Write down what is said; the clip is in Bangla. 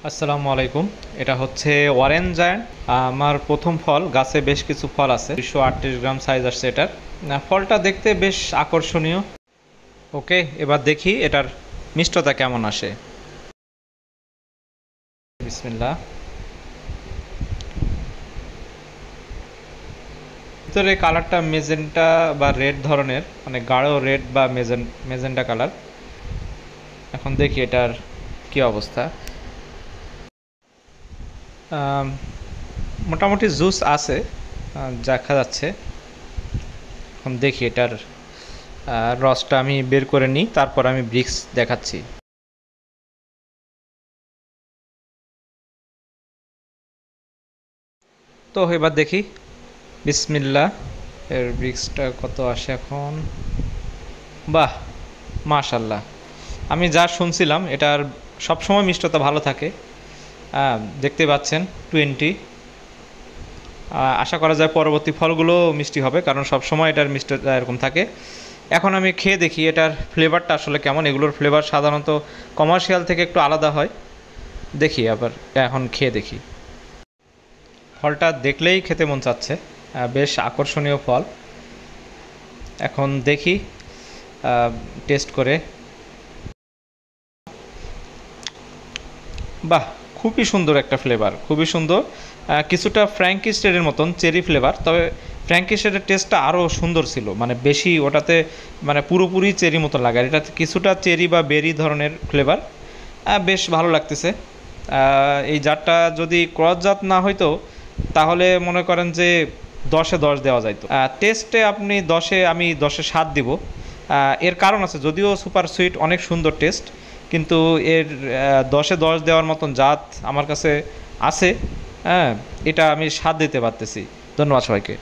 আসসালামু আলাইকুম। এটা হচ্ছে অরেঞ্জ জায়ান্ট। আমার প্রথম ফল, গাছে বেশ কিছু ফল আছে, 238 গ্রাম সাইজ আসছে এটার। ফলটা দেখতে বেশ আকর্ষণীয়। ওকে, এবার দেখি এটার মিষ্টতা কেমন আসে। বিসমিল্লাহ। ভিতরে কালারটা মেজেন্টা বা রেড ধরনের, মানে গাঢ় রেড বা মেজেন্টা কালার। এখন দেখি এটার কি অবস্থা। আম, মোটামুটি জুস আছে, দেখা যাচ্ছে। এখন দেখি এটার রসটা আমি বের করে নিই, তারপর আমি ব্রিক্স দেখাচ্ছি। তো এবার দেখি, বিসমিল্লাহ। এর ব্রিক্সটা কত আসে এখন। বাহ, মাশাল্লাহ। আমি যা শুনছিলাম এটার সবসময় মিষ্টতা ভালো থাকে। দেখতে পাচ্ছেন 20। আশা করা যায় পরবর্তী ফলগুলো মিষ্টি হবে, কারণ সবসময় এটার মিষ্টতা এরকম থাকে। এখন আমি খেয়ে দেখি এটার ফ্লেভারটা আসলে কেমন। এগুলোর ফ্লেভার সাধারণত কমার্শিয়াল থেকে একটু আলাদা হয়। দেখি আবার, এখন খেয়ে দেখি। ফলটা দেখলেই খেতে মন চাচ্ছে, বেশ আকর্ষণীয় ফল। এখন দেখি টেস্ট করে। বাহ, খুবই সুন্দর একটা ফ্লেভার, খুবই সুন্দর। কিছুটা ফ্র্যাঙ্কি স্টেডের মতন চেরি ফ্লেভার, তবে ফ্র্যাঙ্কি স্টেডের টেস্টটা আরও সুন্দর ছিল, মানে বেশি ওটাতে, মানে পুরোপুরি চেরি মতো লাগে। আর এটাতে কিছুটা চেরি বা বেরি ধরনের ফ্লেভার, বেশ ভালো লাগতেছে। এই জাতটা যদি ক্রস জাত না হইতো, তাহলে মনে করেন যে 10-এ 10 দেওয়া যাইতো। টেস্টে আমি 10-এ 7 দিব। এর কারণ আছে, যদিও সুপার সুইট অনেক সুন্দর টেস্ট, কিন্তু এর 10-এ 10 দেওয়ার মতন জাত আমার কাছে আছে। হ্যাঁ, এটা আমি 7 দিতে পারতেছি। ধন্যবাদ সবাইকে।